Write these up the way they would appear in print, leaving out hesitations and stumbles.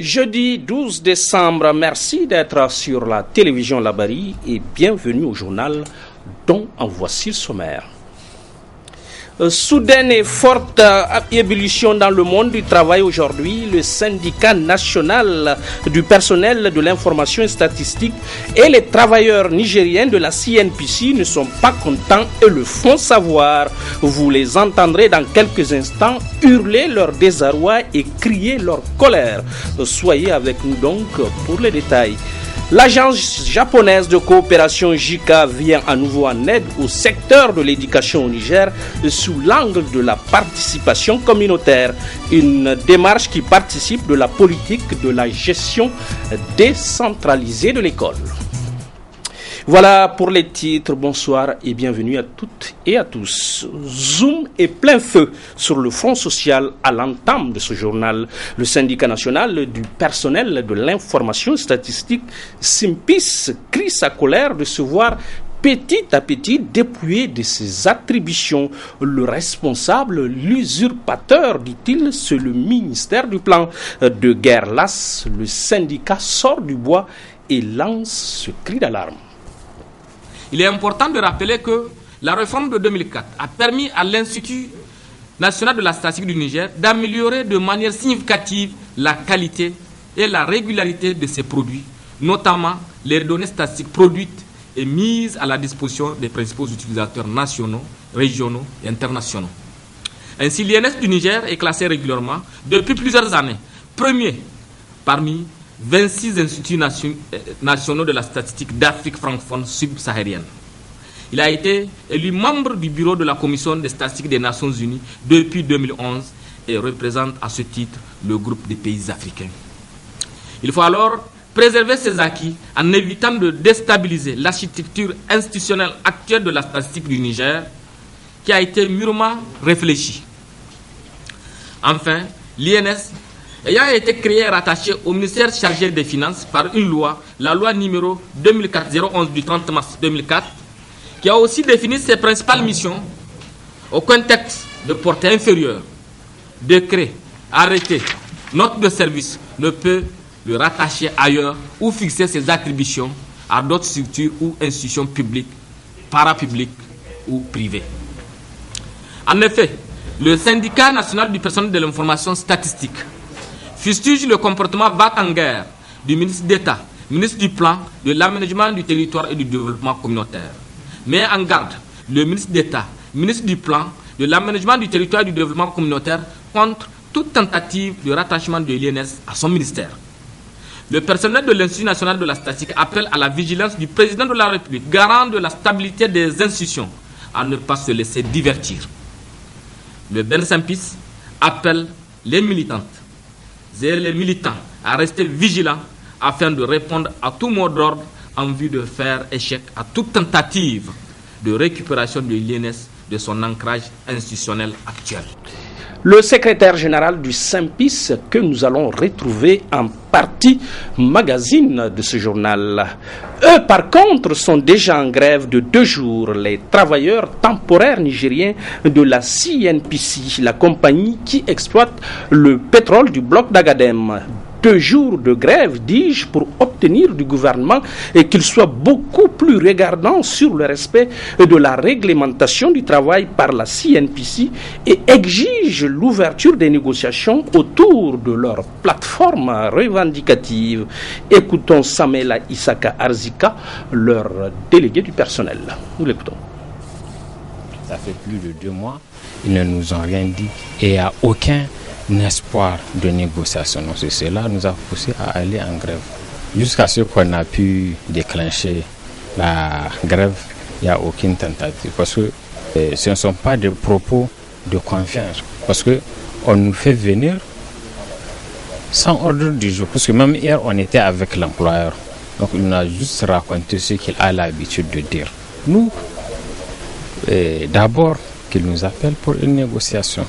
Jeudi 12 décembre, merci d'être sur la télévision Labari et bienvenue au journal dont en voici le sommaire. Soudaine et forte ébullition dans le monde du travail aujourd'hui, le syndicat national du personnel de l'information et statistique et les travailleurs nigériens de la CNPC ne sont pas contents et le font savoir. Vous les entendrez dans quelques instants hurler leur désarroi et crier leur colère. Soyez avec nous donc pour les détails. L'agence japonaise de coopération JICA vient à nouveau en aide au secteur de l'éducation au Niger sous l'angle de la participation communautaire, une démarche qui participe de la politique de la gestion décentralisée de l'école. Voilà pour les titres, bonsoir et bienvenue à toutes et à tous. Zoom est plein feu sur le front social à l'entame de ce journal. Le syndicat national du personnel de l'information statistique, SYNPIS, crie sa colère de se voir petit à petit dépouillé de ses attributions. Le responsable, l'usurpateur, dit-il, c'est le ministère du plan de guerre. Las, le syndicat sort du bois et lance ce cri d'alarme. Il est important de rappeler que la réforme de 2004 a permis à l'Institut national de la statistique du Niger d'améliorer de manière significative la qualité et la régularité de ses produits, notamment les données statistiques produites et mises à la disposition des principaux utilisateurs nationaux, régionaux et internationaux. Ainsi, l'INS du Niger est classé régulièrement depuis plusieurs années, premier parmi 26 instituts nationaux de la statistique d'Afrique francophone subsaharienne. Il a été élu membre du bureau de la Commission des statistiques des Nations Unies depuis 2011 et représente à ce titre le groupe des pays africains. Il faut alors préserver ces acquis en évitant de déstabiliser l'architecture institutionnelle actuelle de la statistique du Niger qui a été mûrement réfléchie. Enfin, l'INS ayant été créé et rattaché au ministère chargé des Finances par une loi, la loi numéro 2004-011 du 30 mars 2004, qui a aussi défini ses principales missions au contexte de portée inférieure. Décret, arrêté, note de service ne peut le rattacher ailleurs ou fixer ses attributions à d'autres structures ou institutions publiques, parapubliques ou privées. En effet, le syndicat national du personnel de l'information statistique fustige le comportement va-t-en-guerre du ministre d'État, ministre du Plan, de l'Aménagement du Territoire et du Développement communautaire. Met en garde le ministre d'État, ministre du Plan, de l'Aménagement du Territoire et du Développement communautaire contre toute tentative de rattachement de l'INS à son ministère. Le personnel de l'Institut national de la statistique appelle à la vigilance du président de la République, garant de la stabilité des institutions, à ne pas se laisser divertir. Le SYNPIS appelle les militantes et les militants à rester vigilants afin de répondre à tout mot d'ordre en vue de faire échec à toute tentative de récupération de l'INS de son ancrage institutionnel actuel. Le secrétaire général du SYNPIS que nous allons retrouver en partie magazine de ce journal. Eux, par contre, sont déjà en grève de 2 jours. Les travailleurs temporaires nigériens de la CNPC, la compagnie qui exploite le pétrole du bloc d'Agadem. 2 jours de grève, dis-je, pour obtenir du gouvernement et qu'il soit beaucoup plus regardant sur le respect de la réglementation du travail par la CNPC et exige l'ouverture des négociations autour de leur plateforme revendicative. Écoutons Samela Isaka Arzika, leur délégué du personnel. Nous l'écoutons. Ça fait plus de 2 mois, ils ne nous ont rien dit et il n'y a aucun espoir de négociation. Donc c'est cela nous a poussé à aller en grève. Jusqu'à ce qu'on a pu déclencher la grève, il n'y a aucune tentative. Parce que ce ne sont pas des propos de confiance. Parce qu'on nous fait venir sans ordre du jour. Parce que même hier, on était avec l'employeur. Donc il nous a juste raconté ce qu'il a l'habitude de dire. Nous, d'abord, qu'il nous appelle pour une négociation.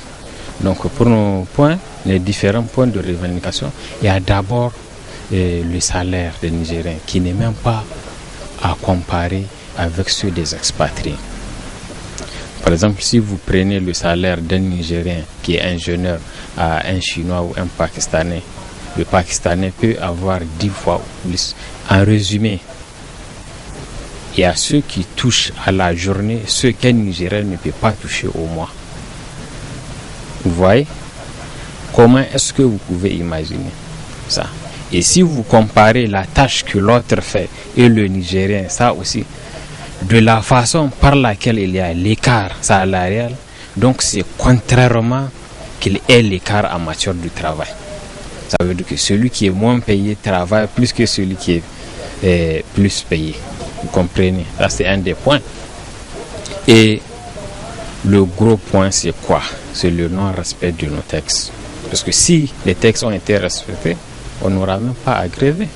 Donc pour nos points, les différents points de revendication, il y a d'abord le salaire des Nigériens qui n'est même pas à comparer avec ceux des expatriés. Par exemple, si vous prenez le salaire d'un Nigérien qui est ingénieur à un Chinois ou un Pakistanais, le Pakistanais peut avoir 10 fois plus. En résumé, il y a ceux qui touchent à la journée, ceux qu'un Nigérien ne peut pas toucher au mois. Vous voyez? Comment est-ce que vous pouvez imaginer ça? Et si vous comparez la tâche que l'autre fait et le Nigérien, ça aussi, de la façon par laquelle il y a l'écart salarial, donc c'est contrairement qu'il y ait l'écart en matière de travail. Ça veut dire que celui qui est moins payé travaille plus que celui qui est plus payé. Vous comprenez? Ça, c'est un des points. Et le gros point, c'est quoi? C'est le non-respect de nos textes. Parce que si les textes ont été respectés, on n'aura même pas à gréver.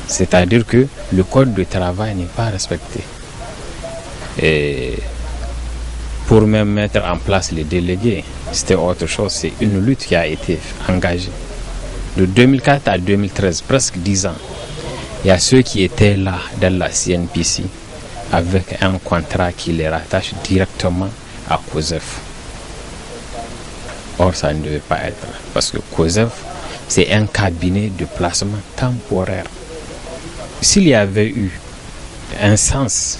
C'est-à-dire que le code de travail n'est pas respecté. Et pour même mettre en place les délégués, c'était autre chose. C'est une lutte qui a été engagée. De 2004 à 2013, presque 10 ans, il y a ceux qui étaient là dans la CNPC avec un contrat qui les rattache directement à COSEF. Or, ça ne devait pas être. Parce que COSEF, c'est un cabinet de placement temporaire. S'il y avait eu un sens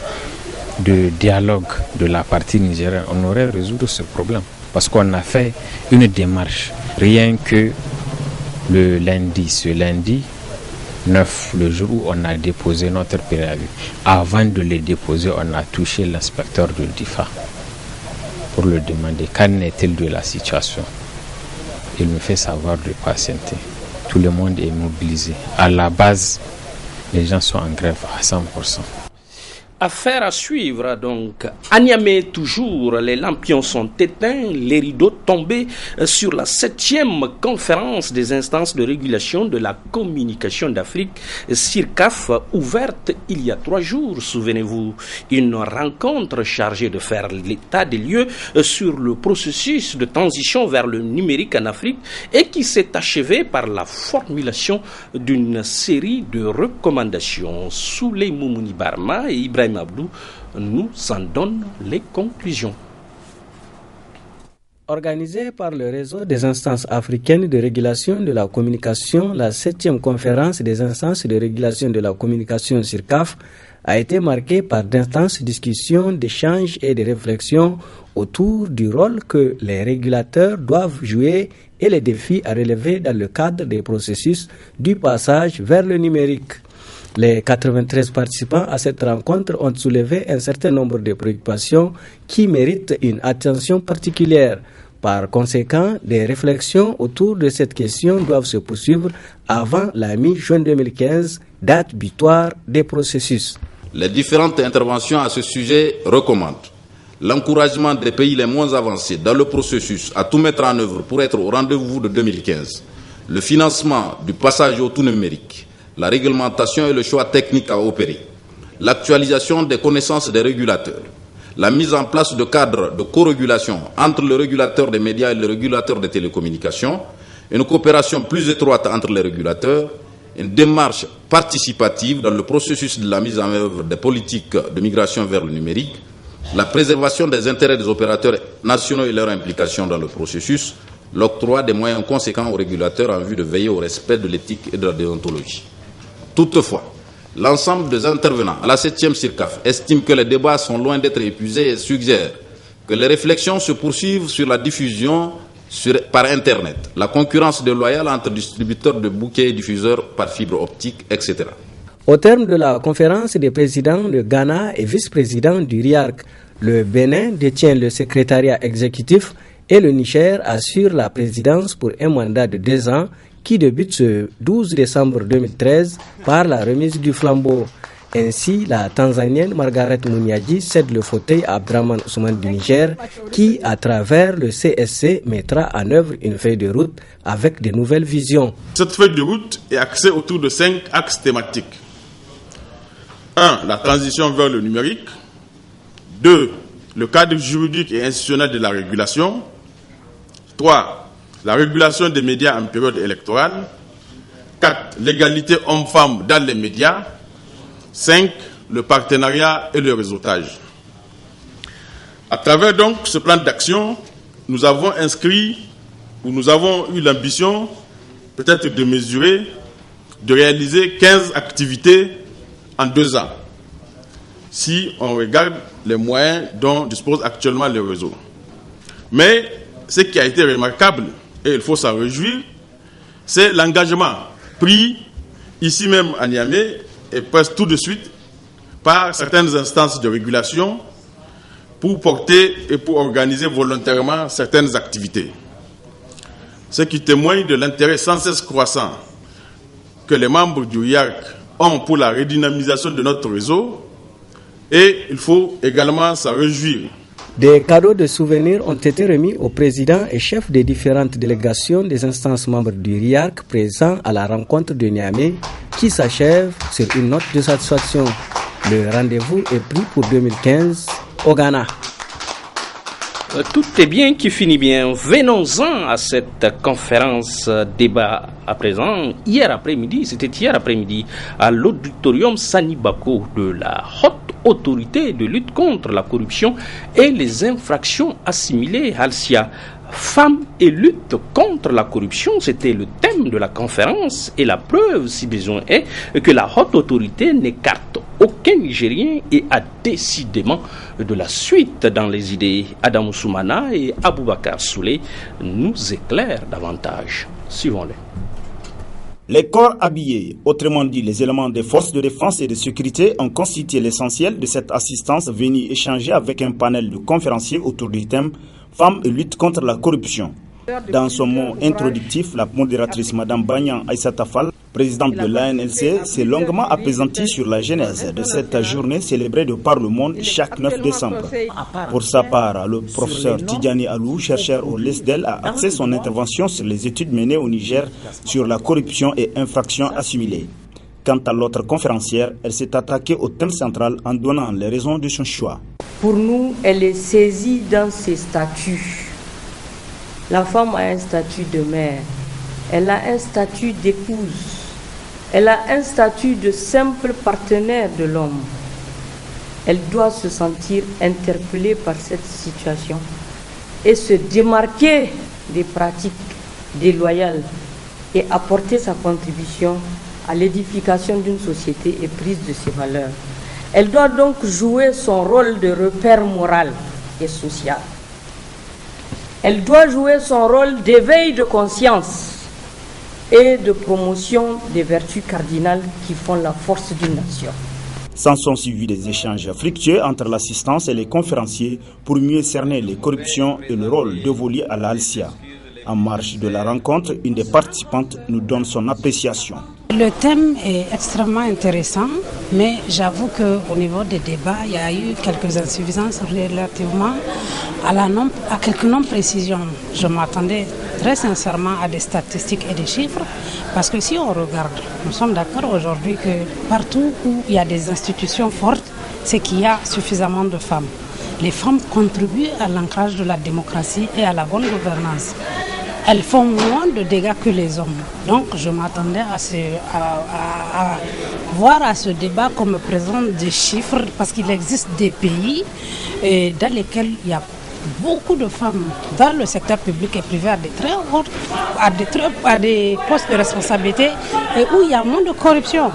de dialogue de la partie nigérienne, on aurait résolu ce problème. Parce qu'on a fait une démarche. Rien que le lundi, ce lundi 9, le jour où on a déposé notre préavis. Avant de le déposer, on a touché l'inspecteur de DIFA pour le demander qu'en est-il de la situation. Il me fait savoir de patienter. Tout le monde est mobilisé. À la base, les gens sont en grève à 100%. Affaire à suivre donc. À Niamey, toujours, les lampions sont éteints, les rideaux tombés sur la 7e conférence des instances de régulation de la communication d'Afrique, CIRCAF, ouverte il y a 3 jours, souvenez-vous. Une rencontre chargée de faire l'état des lieux sur le processus de transition vers le numérique en Afrique et qui s'est achevée par la formulation d'une série de recommandations. Souley Moumouni Barma et Ibrahim Abdou nous en donne les conclusions. Organisée par le réseau des instances africaines de régulation de la communication, la 7e conférence des instances de régulation de la communication CIRCAF a été marquée par d'intenses discussions, d'échanges et de réflexions autour du rôle que les régulateurs doivent jouer et les défis à relever dans le cadre des processus du passage vers le numérique. Les 93 participants à cette rencontre ont soulevé un certain nombre de préoccupations qui méritent une attention particulière. Par conséquent, des réflexions autour de cette question doivent se poursuivre avant la mi-juin 2015, date butoir des processus. Les différentes interventions à ce sujet recommandent l'encouragement des pays les moins avancés dans le processus à tout mettre en œuvre pour être au rendez-vous de 2015, le financement du passage au tout numérique, la réglementation et le choix technique à opérer, l'actualisation des connaissances des régulateurs, la mise en place de cadres de co-régulation entre le régulateur des médias et le régulateur des télécommunications, une coopération plus étroite entre les régulateurs, une démarche participative dans le processus de la mise en œuvre des politiques de migration vers le numérique, la préservation des intérêts des opérateurs nationaux et leur implication dans le processus, l'octroi des moyens conséquents aux régulateurs en vue de veiller au respect de l'éthique et de la déontologie. Toutefois, l'ensemble des intervenants à la 7e CIRCAF estime que les débats sont loin d'être épuisés et suggère que les réflexions se poursuivent sur la diffusion par Internet, la concurrence déloyale entre distributeurs de bouquets et diffuseurs par fibre optique, etc. Au terme de la conférence des présidents de Ghana et vice-présidents du RIARC, le Bénin détient le secrétariat exécutif et le Niger assure la présidence pour un mandat de 2 ans qui débute ce 12 décembre 2013 par la remise du flambeau. Ainsi, la Tanzanienne Margaret Mouniadji cède le fauteuil à Abdraman Ousmane du Niger qui, à travers le CSC, mettra en œuvre une feuille de route avec de nouvelles visions. Cette feuille de route est axée autour de 5 axes thématiques. 1. La transition vers le numérique. 2. Le cadre juridique et institutionnel de la régulation. 3. La régulation des médias en période électorale. 4. L'égalité homme-femme dans les médias. 5. Le partenariat et le réseautage. À travers donc ce plan d'action, nous avons eu l'ambition peut-être démesuré de réaliser 15 activités en 2 ans, si on regarde les moyens dont dispose actuellement le réseau. Mais ce qui a été remarquable, et il faut s'en réjouir, c'est l'engagement pris ici même à Niamey et presque tout de suite par certaines instances de régulation pour porter et pour organiser volontairement certaines activités. Ce qui témoigne de l'intérêt sans cesse croissant que les membres du RIARC ont pour la redynamisation de notre réseau, et il faut également s'en réjouir. Des cadeaux de souvenirs ont été remis aux présidents et chefs des différentes délégations des instances membres du RIARC présents à la rencontre de Niamey qui s'achève sur une note de satisfaction. Le rendez-vous est pris pour 2015 au Ghana. Tout est bien qui finit bien. Venons-en à cette conférence débat à présent. Hier après-midi, à l'auditorium Sani Bako de la Haute Autorité de lutte contre la corruption et les infractions assimilées, Halcia. Femmes et lutte contre la corruption, c'était le thème de la conférence et la preuve, si besoin est, que la haute autorité n'écarte aucun Nigérien et a décidément de la suite dans les idées. Adam Soumana et Aboubakar Souley nous éclairent davantage. Suivons-les. Les corps habillés, autrement dit les éléments des forces de défense et de sécurité, ont constitué l'essentiel de cette assistance venue échanger avec un panel de conférenciers autour du thème « Femmes et lutte contre la corruption ». Dans son mot introductif, la modératrice Mme Bagnan Aïssata Fall, présidente de l'ANLC, s'est longuement apaisantie sur la genèse de cette journée célébrée de par le monde chaque 9 décembre. Pour sa part, le professeur Tidjani Alou, chercheur au LESDEL, a axé son intervention sur les études menées au Niger sur la corruption et infractions assimilées. Quant à l'autre conférencière, elle s'est attaquée au thème central en donnant les raisons de son choix. Pour nous, elle est saisie dans ses statuts. La femme a un statut de mère, elle a un statut d'épouse, elle a un statut de simple partenaire de l'homme. Elle doit se sentir interpellée par cette situation et se démarquer des pratiques déloyales et apporter sa contribution à l'édification d'une société éprise de ses valeurs. Elle doit donc jouer son rôle de repère moral et social. Elle doit jouer son rôle d'éveil de conscience et de promotion des vertus cardinales qui font la force d'une nation. S'en sont suivis des échanges fructueux entre l'assistance et les conférenciers pour mieux cerner les corruptions et le rôle dévolu à la Halcia. En marge de la rencontre, une des participantes nous donne son appréciation. Le thème est extrêmement intéressant, mais j'avoue qu'au niveau des débats, il y a eu quelques insuffisances relativement à quelques non-précisions. Je m'attendais très sincèrement à des statistiques et des chiffres, parce que si on regarde, nous sommes d'accord aujourd'hui que partout où il y a des institutions fortes, c'est qu'il y a suffisamment de femmes. Les femmes contribuent à l'ancrage de la démocratie et à la bonne gouvernance. Elles font moins de dégâts que les hommes. Donc je m'attendais à voir à ce débat qu'on me présente des chiffres, parce qu'il existe des pays dans lesquels il y a beaucoup de femmes dans le secteur public et privé à des postes de responsabilité et où il y a moins de corruption.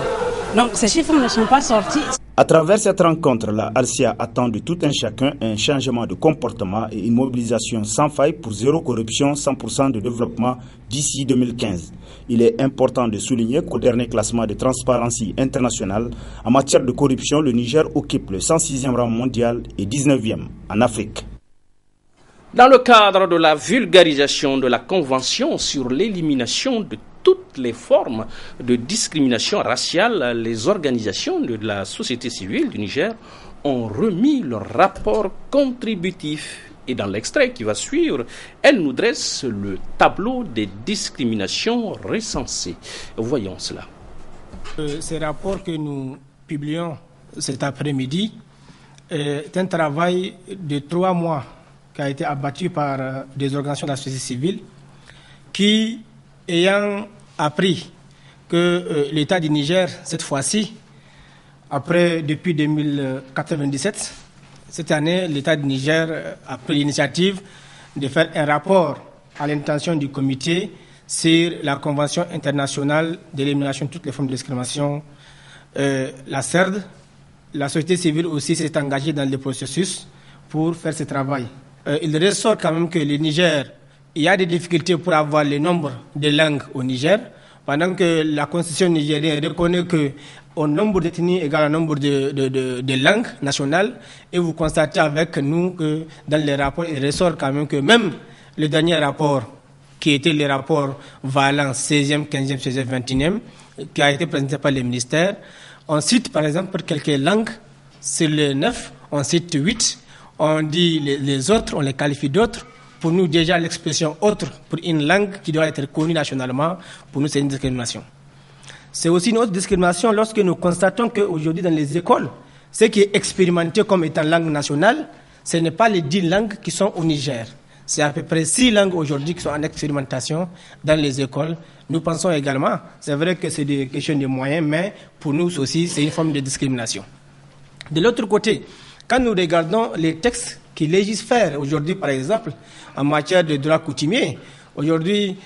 Donc ces chiffres ne sont pas sortis. À travers cette rencontre, la Halcia attend de tout un chacun un changement de comportement et une mobilisation sans faille pour zéro corruption, 100% de développement d'ici 2015. Il est important de souligner qu'au dernier classement de Transparency International, en matière de corruption, le Niger occupe le 106e rang mondial et 19e en Afrique. Dans le cadre de la vulgarisation de la Convention sur l'élimination de toutes les formes de discrimination raciale, les organisations de la société civile du Niger ont remis leur rapport contributif. Et dans l'extrait qui va suivre, elles nous dressent le tableau des discriminations recensées. Voyons cela. Ce rapport que nous publions cet après-midi est un travail de 3 mois qui a été abattu par des organisations de la société civile qui, ayant appris que l'État du Niger, cette fois-ci, depuis 2097, cette année, l'État du Niger a pris l'initiative de faire un rapport à l'intention du comité sur la Convention internationale d'élimination de toutes les formes de discrimination, la CERD. La société civile aussi s'est engagée dans le processus pour faire ce travail. Il ressort quand même que le Niger, il y a des difficultés pour avoir le nombre de langues au Niger, pendant que la constitution nigérienne reconnaît que au nombre de détenus égale au nombre de langues nationales, et vous constatez avec nous que dans les rapports, il ressort quand même que même le dernier rapport, qui était le rapport Valence 16e, 15e, 16e, 21e, qui a été présenté par les ministères, on cite par exemple quelques langues, sur les 9, on cite 8, on dit les autres, on les qualifie d'autres. Pour nous, déjà, l'expression autre pour une langue qui doit être connue nationalement, pour nous, c'est une discrimination. C'est aussi une autre discrimination lorsque nous constatons qu'aujourd'hui, dans les écoles, ce qui est expérimenté comme étant langue nationale, ce n'est pas les 10 langues qui sont au Niger. C'est à peu près 6 langues aujourd'hui qui sont en expérimentation dans les écoles. Nous pensons également, c'est vrai que c'est des questions de moyens, mais pour nous aussi, c'est une forme de discrimination. De l'autre côté, quand nous regardons les textes qui légifèrent aujourd'hui, par exemple, en matière de droit coutumier, aujourd'hui,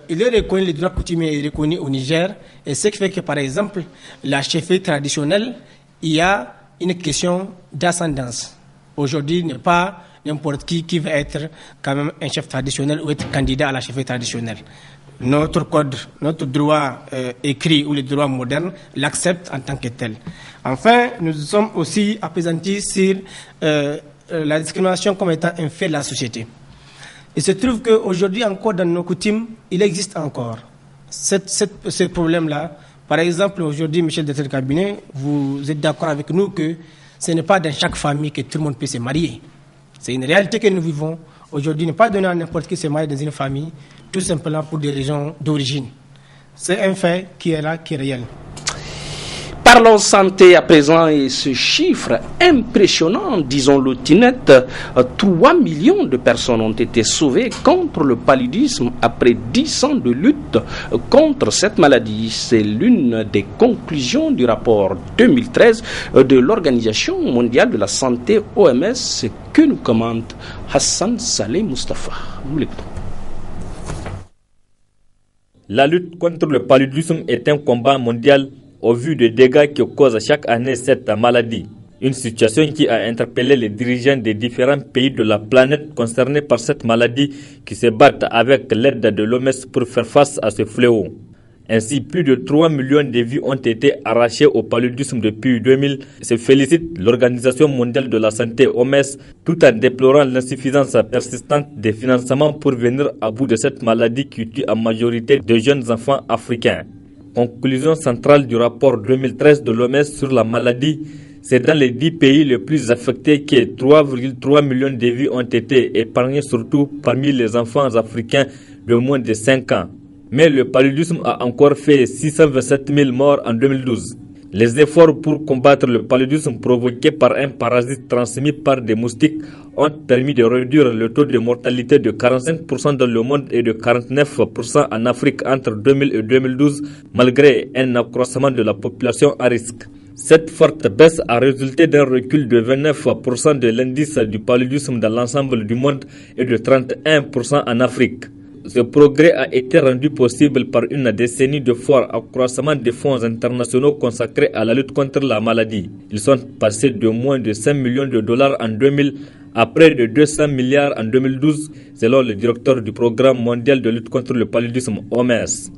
il est reconnu, le droit coutumier est reconnu au Niger, et ce qui fait que, par exemple, la chefferie traditionnelle, il y a une question d'ascendance. Aujourd'hui, il n'est pas n'importe qui va être quand même un chef traditionnel ou être candidat à la chefferie traditionnelle. Notre code, notre droit écrit ou le droit moderne l'accepte en tant que tel. Enfin, nous sommes aussi appesantis sur la discrimination comme étant un fait de la société. Il se trouve qu'aujourd'hui encore dans nos coutumes, il existe encore ce problème-là. Par exemple, aujourd'hui, Michel Dételle Cabinet, vous êtes d'accord avec nous que ce n'est pas dans chaque famille que tout le monde peut se marier. C'est une réalité que nous vivons. Aujourd'hui, ne pas donner à n'importe qui se marier dans une famille, tout simplement pour des raisons d'origine. C'est un fait qui est là, qui est réel. Parlons santé à présent et ce chiffre impressionnant, disons-le net, 3 millions de personnes ont été sauvées contre le paludisme après 10 ans de lutte contre cette maladie. C'est l'une des conclusions du rapport 2013 de l'Organisation mondiale de la santé OMS que nous commente Hassan Saleh Mustafa. Nous l'écoutons. La lutte contre le paludisme est un combat mondial au vu des dégâts que cause chaque année cette maladie. Une situation qui a interpellé les dirigeants des différents pays de la planète concernés par cette maladie qui se battent avec l'aide de l'OMS pour faire face à ce fléau. Ainsi, plus de 3 millions de vies ont été arrachées au paludisme depuis 2000. Se félicite l'Organisation mondiale de la santé OMS tout en déplorant l'insuffisance persistante des financements pour venir à bout de cette maladie qui tue en majorité de jeunes enfants africains. Conclusion centrale du rapport 2013 de l'OMS sur la maladie, c'est dans les 10 pays les plus affectés que 3,3 millions de vies ont été épargnées, surtout parmi les enfants africains de moins de 5 ans. Mais le paludisme a encore fait 627 000 morts en 2012. Les efforts pour combattre le paludisme provoqué par un parasite transmis par des moustiques ont permis de réduire le taux de mortalité de 45% dans le monde et de 49% en Afrique entre 2000 et 2012, malgré un accroissement de la population à risque. Cette forte baisse a résulté d'un recul de 29% de l'indice du paludisme dans l'ensemble du monde et de 31% en Afrique. Ce progrès a été rendu possible par une décennie de fort accroissement des fonds internationaux consacrés à la lutte contre la maladie. Ils sont passés de moins de 5 millions de dollars en 2000 à près de 200 milliards en 2012, selon le directeur du programme mondial de lutte contre le paludisme OMS.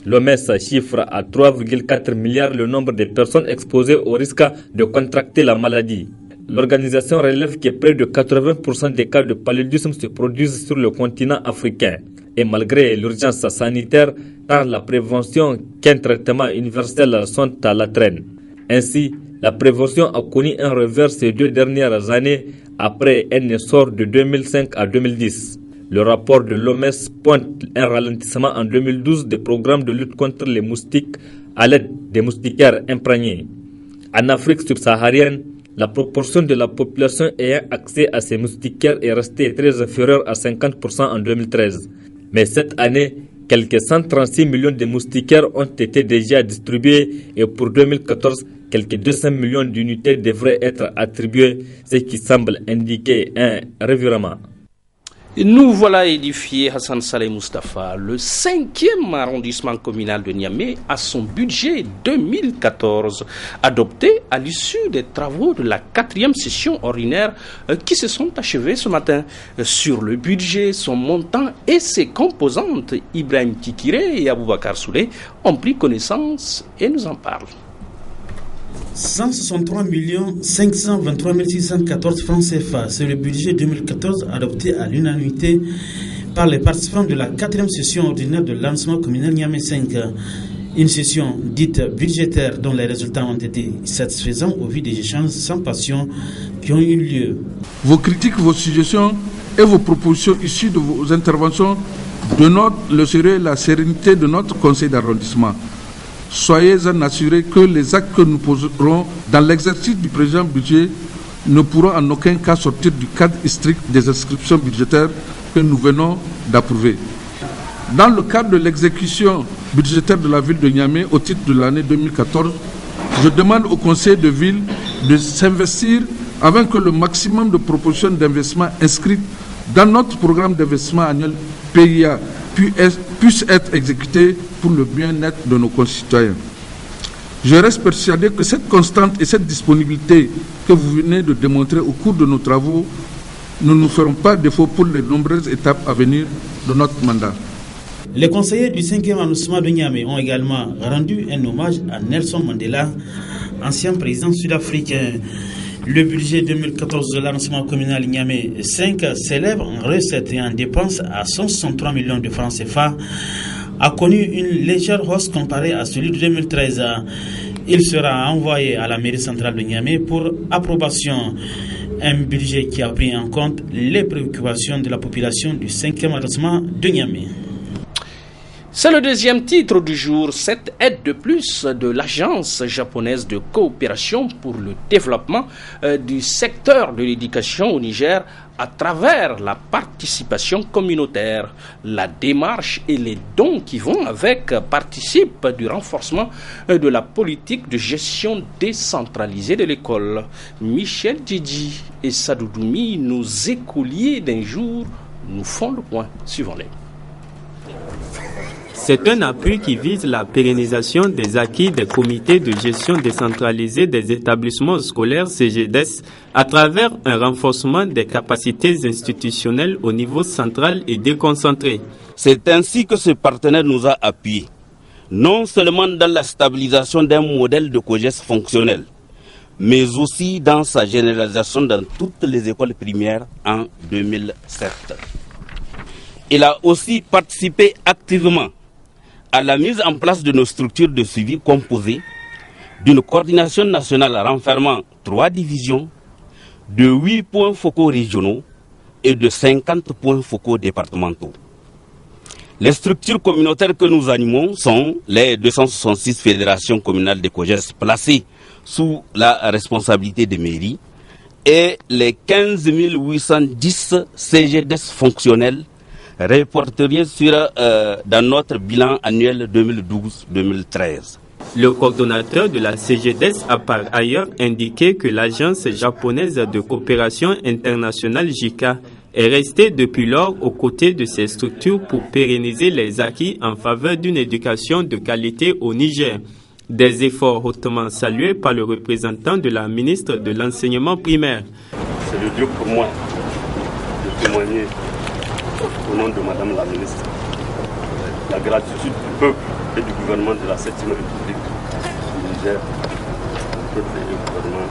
L'OMS chiffre à 3,4 milliards le nombre de personnes exposées au risque de contracter la maladie. L'organisation relève que près de 80% des cas de paludisme se produisent sur le continent africain. Et malgré l'urgence sanitaire, tant la prévention qu'un traitement universel sont à la traîne. Ainsi, la prévention a connu un revers ces 2 dernières années après un essor de 2005 à 2010. Le rapport de l'OMS pointe un ralentissement en 2012 des programmes de lutte contre les moustiques à l'aide des moustiquaires imprégnés. En Afrique subsaharienne, la proportion de la population ayant accès à ces moustiquaires est restée très inférieure à 50% en 2013. Mais cette année, quelques 136 millions de moustiquaires ont été déjà distribués et pour 2014, quelques 200 millions d'unités devraient être attribuées, ce qui semble indiquer un revirement. Nous voilà édifiés, Hassan Saleh Mustafa. Le 5e arrondissement communal de Niamey a son budget 2014 adopté à l'issue des travaux de la 4e session ordinaire qui se sont achevés ce matin. Sur le budget, son montant et ses composantes, Ibrahim Kikiré et Aboubakar Souley ont pris connaissance et nous en parlent. 163 523 614 francs CFA, c'est le budget 2014 adopté à l'unanimité par les participants de la 4e session ordinaire de lancement communal Niamey 5. Une session dite budgétaire dont les résultats ont été satisfaisants au vu des échanges sans passion qui ont eu lieu. Vos critiques, vos suggestions et vos propositions issues de vos interventions dénotent le sérieux et la sérénité de notre conseil d'arrondissement. Soyez-en assurés que les actes que nous poserons dans l'exercice du présent budget ne pourront en aucun cas sortir du cadre strict des inscriptions budgétaires que nous venons d'approuver. Dans le cadre de l'exécution budgétaire de la ville de Niamey au titre de l'année 2014, je demande au conseil de ville de s'investir afin que le maximum de propositions d'investissement inscrites dans notre programme d'investissement annuel PIA puisse être exécuté pour le bien-être de nos concitoyens. Je reste persuadé que cette constante et cette disponibilité que vous venez de démontrer au cours de nos travaux ne nous feront pas défaut pour les nombreuses étapes à venir de notre mandat. Les conseillers du 5e arrondissement de Niamey ont également rendu un hommage à Nelson Mandela, ancien président sud-africain. Le budget 2014 de l'arrondissement communal Niamey 5 s'élève en recettes et en dépenses à 163 millions de francs CFA, a connu une légère hausse comparée à celui de 2013. Il sera envoyé à la mairie centrale de Niamey pour approbation. Un budget qui a pris en compte les préoccupations de la population du 5e arrondissement de Niamey. C'est le deuxième titre du jour, cette aide de plus de l'Agence japonaise de coopération pour le développement du secteur de l'éducation au Niger à travers la participation communautaire. La démarche et les dons qui vont avec participent du renforcement de la politique de gestion décentralisée de l'école. Michel Djidji et Sadoudoumi, nos écoliers d'un jour, nous font le point. Suivons-les. C'est un appui qui vise la pérennisation des acquis des comités de gestion décentralisés des établissements scolaires CGDES à travers un renforcement des capacités institutionnelles au niveau central et déconcentré. C'est ainsi que ce partenaire nous a appuyés, non seulement dans la stabilisation d'un modèle de COGES fonctionnel, mais aussi dans sa généralisation dans toutes les écoles primaires en 2007. Il a aussi participé activement à la mise en place de nos structures de suivi composées d'une coordination nationale renfermant 3 divisions, de 8 points focaux régionaux et de 50 points focaux départementaux. Les structures communautaires que nous animons sont les 266 fédérations communales de COGES placées sous la responsabilité des mairies et les 15 810 CGDES fonctionnels répertoriés dans notre bilan annuel 2012-2013. Le coordonnateur de la CGDES a par ailleurs indiqué que l'Agence japonaise de coopération internationale JICA est restée depuis lors aux côtés de ces structures pour pérenniser les acquis en faveur d'une éducation de qualité au Niger. Des efforts hautement salués par le représentant de la ministre de l'Enseignement primaire. C'est le Dieu pour moi de témoigner au nom de Madame la ministre, la gratitude du peuple et du gouvernement de la 7e République du Niger, peuple et gouvernement.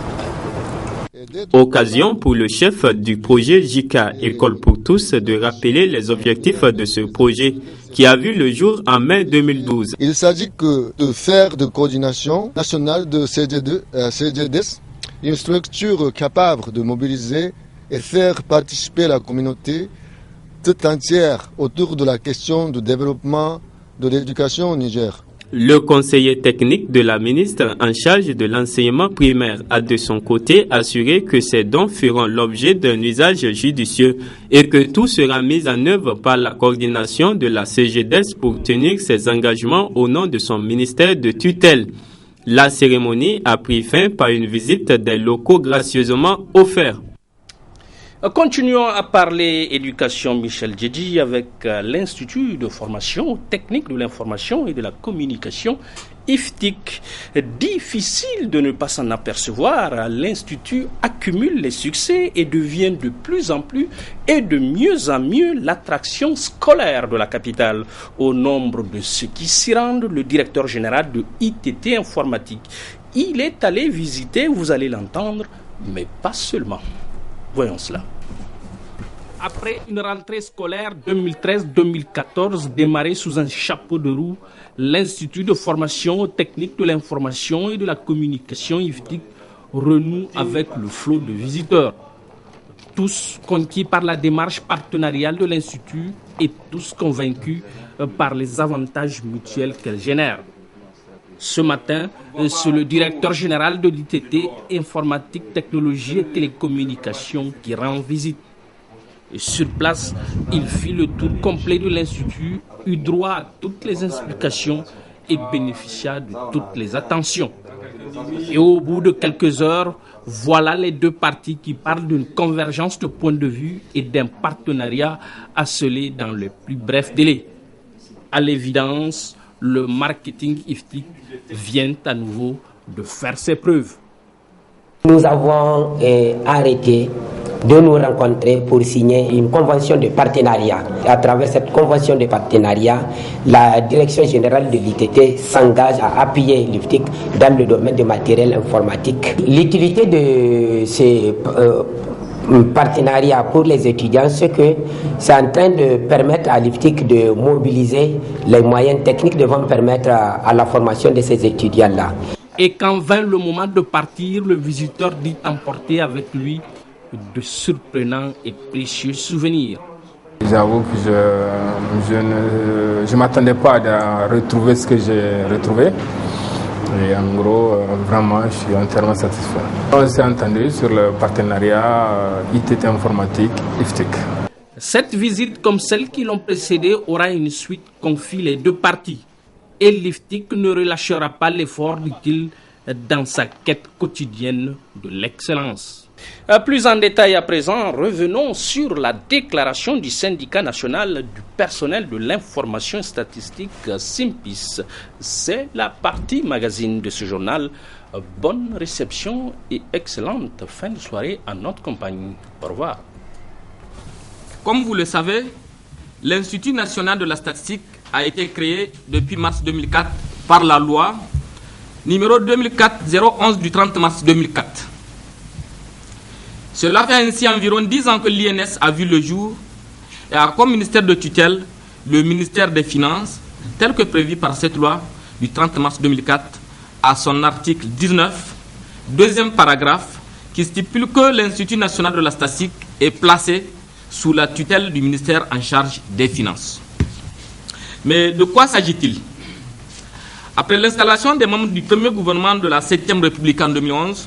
Occasion pour le chef du projet JICA École pour tous de rappeler les objectifs de ce projet qui a vu le jour en mai 2012. Il s'agit de faire de coordination nationale de CGDES une structure capable de mobiliser et faire participer la communauté toute entière autour de la question du développement de l'éducation au Niger. Le conseiller technique de la ministre en charge de l'enseignement primaire a de son côté assuré que ces dons feront l'objet d'un usage judicieux et que tout sera mis en œuvre par la coordination de la CGDES pour tenir ses engagements au nom de son ministère de tutelle. La cérémonie a pris fin par une visite des locaux gracieusement offerts. Continuons à parler éducation, Michel Djedji, avec l'Institut de formation technique de l'information et de la communication, IFTIC. Difficile de ne pas s'en apercevoir, l'Institut accumule les succès et devient de plus en plus et de mieux en mieux l'attraction scolaire de la capitale. Au nombre de ceux qui s'y rendent, le directeur général de ITT Informatique. Il est allé visiter, vous allez l'entendre, mais pas seulement. Voyons cela. Après une rentrée scolaire 2013-2014 démarrée sous un chapeau de roue, l'Institut de formation technique de l'information et de la communication IFTIC renoue avec le flot de visiteurs. Tous conquis par la démarche partenariale de l'Institut et tous convaincus par les avantages mutuels qu'elle génère. Ce matin, c'est le directeur général de l'ITT, Informatique, Technologie et Télécommunications, qui rend visite. Et sur place, il fit le tour complet de l'Institut, eut droit à toutes les explications et bénéficia de toutes les attentions. Et au bout de quelques heures, voilà les deux parties qui parlent d'une convergence de points de vue et d'un partenariat à sceller dans le plus bref délai. À l'évidence, le marketing IFTIC vient à nouveau de faire ses preuves. Nous avons arrêté de nous rencontrer pour signer une convention de partenariat. À travers cette convention de partenariat, la direction générale de l'ITT s'engage à appuyer l'IFTIC dans le domaine du matériel informatique. L'utilité de ces partenariat pour les étudiants, c'est que c'est en train de permettre à l'IFTIC de mobiliser les moyens techniques devant permettre à la formation de ces étudiants-là. Et quand vint le moment de partir, le visiteur dit emporter avec lui de surprenants et précieux souvenirs. J'avoue que je ne m'attendais pas à retrouver ce que j'ai retrouvé. Et en gros, vraiment, je suis entièrement satisfait. On s'est entendu sur le partenariat ITT Informatique, IFTIC. Cette visite, comme celles qui l'ont précédée, aura une suite, confie les deux parties. Et l'IFTIC ne relâchera pas l'effort, dit-il, dans sa quête quotidienne de l'excellence. Plus en détail à présent, revenons sur la déclaration du syndicat national du personnel de l'information statistique SYNPIS. C'est la partie magazine de ce journal. Bonne réception et excellente fin de soirée en notre compagnie. Au revoir. Comme vous le savez, l'Institut national de la statistique a été créé depuis mars 2004 par la loi numéro 2004-011 du 30 mars 2004. Cela fait ainsi environ 10 ans que l'INS a vu le jour et a comme ministère de tutelle le ministère des Finances, tel que prévu par cette loi du 30 mars 2004 à son article 19, deuxième paragraphe, qui stipule que l'Institut national de la statistique est placé sous la tutelle du ministère en charge des Finances. Mais de quoi s'agit-il? Après l'installation des membres du premier gouvernement de la 7e République en 2011,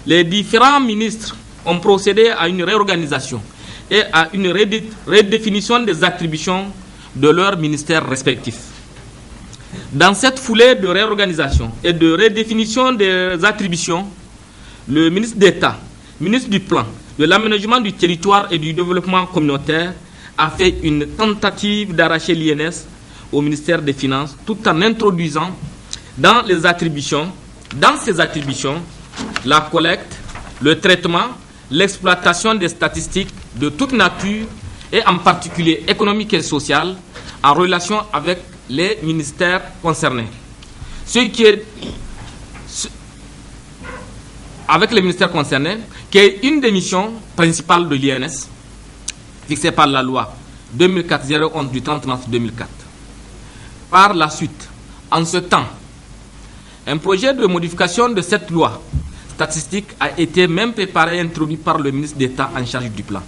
les différents ministres ont procédé à une réorganisation et à une redéfinition des attributions de leurs ministères respectifs. Dans cette foulée de réorganisation et de redéfinition des attributions, le ministre d'État, ministre du Plan, de l'Aménagement du territoire et du développement communautaire, a fait une tentative d'arracher l'INS au ministère des Finances tout en introduisant dans ses attributions, la collecte, le traitement, l'exploitation des statistiques de toute nature et en particulier économique et sociale en relation avec les ministères concernés. Avec les ministères concernés, qui est une des missions principales de l'INS, fixée par la loi 2004-011 du 30 mars 2004. Par la suite, en ce temps, un projet de modification de cette loi statistique a été même préparé et introduit par le ministre d'État en charge du plan.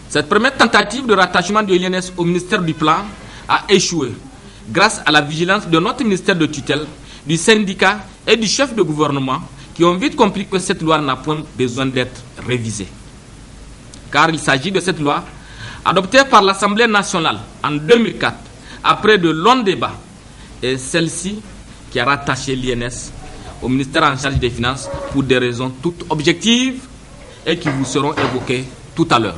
Cette première tentative de rattachement de l'INS au ministère du Plan a échoué grâce à la vigilance de notre ministère de tutelle, du syndicat et du chef de gouvernement qui ont vite compris que cette loi n'a point besoin d'être révisée. Car il s'agit de cette loi adoptée par l'Assemblée nationale en 2004 après de longs débats et celle-ci qui a rattaché l'INS au ministère en charge des Finances pour des raisons toutes objectives et qui vous seront évoqués tout à l'heure.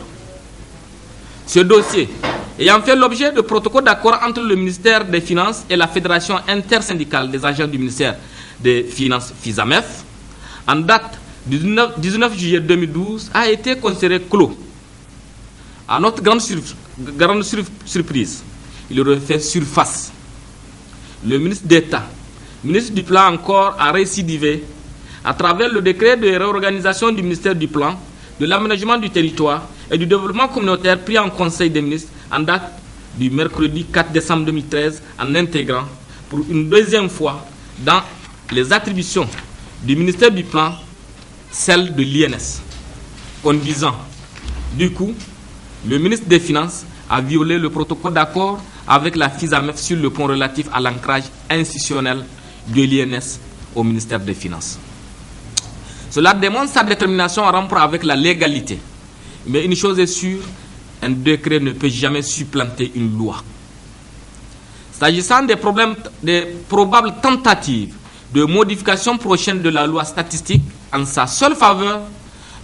Ce dossier ayant fait l'objet de protocoles d'accord entre le ministère des Finances et la Fédération intersyndicale des agents du ministère des Finances FISAMEF, en date du 19 juillet 2012, a été considéré clos. À notre grande surprise, il refait surface. Le ministre d'État, ministre du Plan encore, a récidivé à travers le décret de réorganisation du ministère du Plan, de l'Aménagement du territoire et du Développement communautaire pris en Conseil des ministres en date du mercredi 4 décembre 2013, en intégrant pour une deuxième fois dans les attributions du ministère du Plan celle de l'INS, conduisant du coup le ministre des Finances a violé le protocole d'accord avec la FISAMEF sur le point relatif à l'ancrage institutionnel de l'INS au ministère des Finances. Cela démontre sa détermination à rompre avec la légalité. Mais une chose est sûre, un décret ne peut jamais supplanter une loi. S'agissant des probables tentatives de modification prochaine de la loi statistique en sa seule faveur,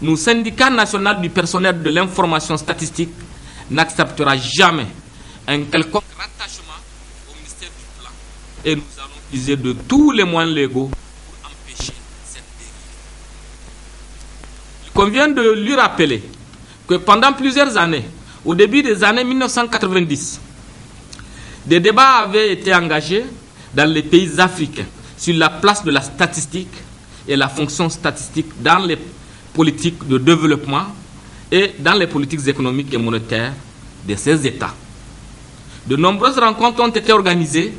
nous, syndicat national du personnel de l'information statistique, n'acceptera jamais un quelconque rattachement au ministère du Plan et nous allons user de tous les moyens légaux pour empêcher cette dérive. Il convient de lui rappeler que pendant plusieurs années, au début des années 1990, des débats avaient été engagés dans les pays africains sur la place de la statistique et la fonction statistique dans les politiques de développement et dans les politiques économiques et monétaires de ces États. De nombreuses rencontres ont été organisées,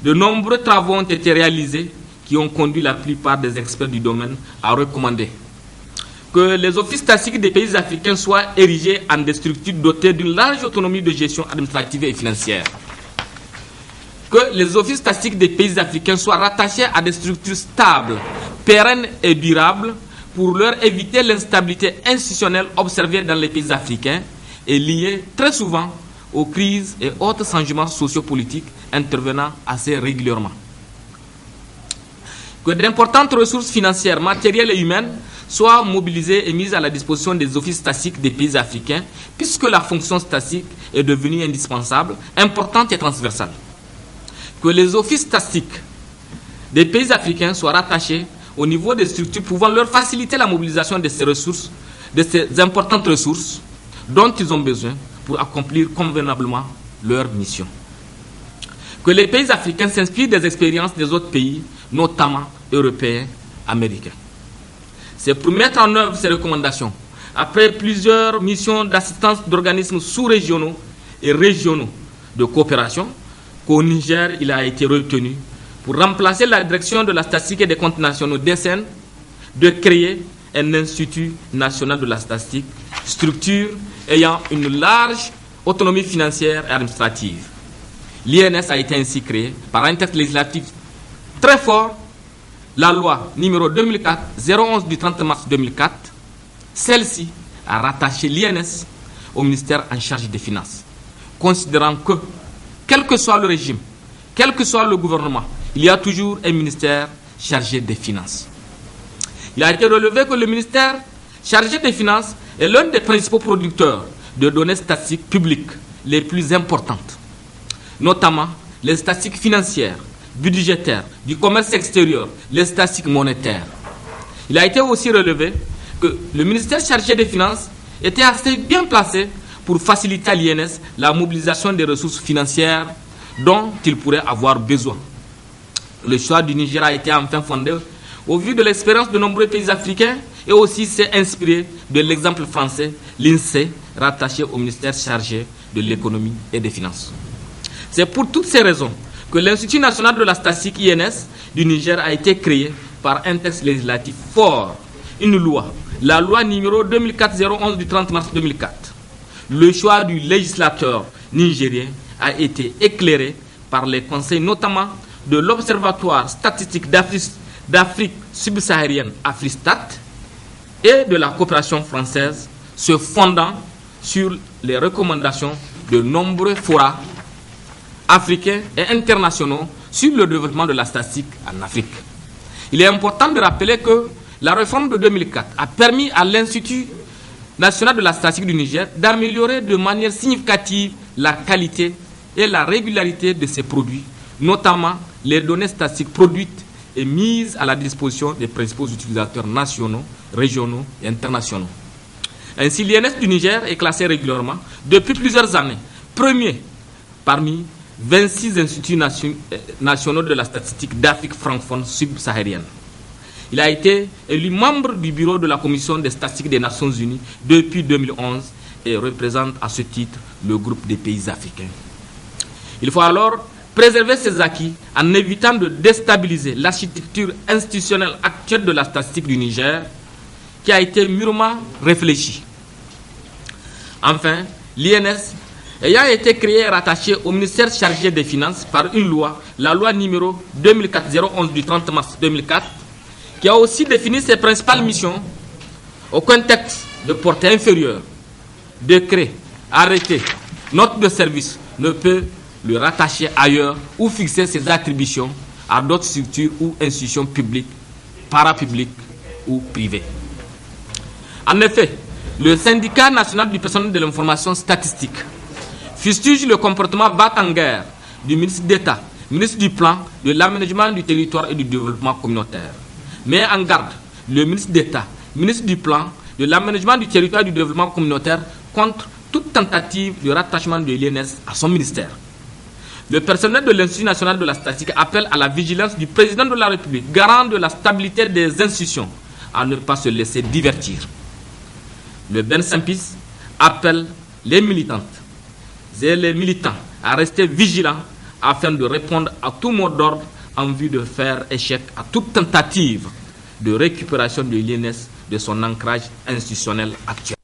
de nombreux travaux ont été réalisés qui ont conduit la plupart des experts du domaine à recommander que les offices statistiques des pays africains soient érigés en des structures dotées d'une large autonomie de gestion administrative et financière. Que les offices statistiques des pays africains soient rattachés à des structures stables, pérennes et durables pour leur éviter l'instabilité institutionnelle observée dans les pays africains et liée très souvent aux crises et autres changements sociopolitiques intervenant assez régulièrement. Que d'importantes ressources financières, matérielles et humaines soient mobilisées et mises à la disposition des offices statistiques des pays africains, puisque la fonction statistique est devenue indispensable, importante et transversale. Que les offices statistiques des pays africains soient rattachés au niveau des structures pouvant leur faciliter la mobilisation de ces ressources, de ces importantes ressources dont ils ont besoin pour accomplir convenablement leur mission. Que les pays africains s'inspirent des expériences des autres pays, notamment européens, américains. C'est pour mettre en œuvre ces recommandations, après plusieurs missions d'assistance d'organismes sous-régionaux et régionaux de coopération, qu'au Niger, il a été retenu pour remplacer la direction de la statistique et des comptes nationaux DSN, de créer un institut national de la statistique, structure ayant une large autonomie financière et administrative. L'INS a été ainsi créé par un texte législatif très fort, la loi numéro 2004-011 du 30 mars 2004. Celle-ci a rattaché l'INS au ministère en charge des Finances, considérant que, quel que soit le régime, quel que soit le gouvernement, il y a toujours un ministère chargé des Finances. Il a été relevé que le ministère chargé des Finances est l'un des principaux producteurs de données statistiques publiques les plus importantes, notamment les statistiques financières, budgétaires, du commerce extérieur, les statistiques monétaires. Il a été aussi relevé que le ministère chargé des Finances était assez bien placé pour faciliter à l'INS la mobilisation des ressources financières dont il pourrait avoir besoin. Le choix du Niger a été enfin fondé au vu de l'expérience de nombreux pays africains et aussi s'est inspiré de l'exemple français, l'INSEE, rattaché au ministère chargé de l'économie et des finances. C'est pour toutes ces raisons que l'Institut national de la statistique INS du Niger a été créé par un texte législatif fort, une loi, la loi numéro 2004-011 du 30 mars 2004. Le choix du législateur nigérien a été éclairé par les conseils notamment de l'Observatoire statistique d'Afrique subsaharienne, Afristat, et de la coopération française, se fondant sur les recommandations de nombreux forats africains et internationaux sur le développement de la statistique en Afrique. Il est important de rappeler que la réforme de 2004 a permis à l'Institut national de la statistique du Niger d'améliorer de manière significative la qualité et la régularité de ses produits, notamment les données statistiques produites et mises à la disposition des principaux utilisateurs nationaux, régionaux et internationaux. Ainsi, l'INS du Niger est classé régulièrement depuis plusieurs années, premier parmi 26 instituts nationaux de la statistique d'Afrique francophone subsaharienne. Il a été élu membre du bureau de la Commission des statistiques des Nations Unies depuis 2011 et représente à ce titre le groupe des pays africains. Il faut alors préserver ces acquis en évitant de déstabiliser l'architecture institutionnelle actuelle de la statistique du Niger, qui a été mûrement réfléchie. Enfin, l'INS, ayant été créé et rattaché au ministère chargé des Finances par une loi, la loi numéro 2004-011 du 30 mars 2004, qui a aussi défini ses principales missions, aucun texte de portée inférieure, décret, arrêté, note de service ne peut le rattacher ailleurs ou fixer ses attributions à d'autres structures ou institutions publiques, parapubliques ou privées. En effet, le syndicat national du personnel de l'information statistique fustige le comportement va-t-en-guerre du ministre d'État, ministre du Plan, de l'Aménagement du territoire et du développement communautaire. Met en garde le ministre d'État, ministre du Plan, de l'Aménagement du territoire et du développement communautaire contre toute tentative de rattachement de l'INS à son ministère. Le personnel de l'Institut national de la statistique appelle à la vigilance du président de la République, garant de la stabilité des institutions, à ne pas se laisser divertir. Le Ben Saint-Pis appelle les militantes et les militants à rester vigilants afin de répondre à tout mot d'ordre en vue de faire échec à toute tentative de récupération de l'INS de son ancrage institutionnel actuel.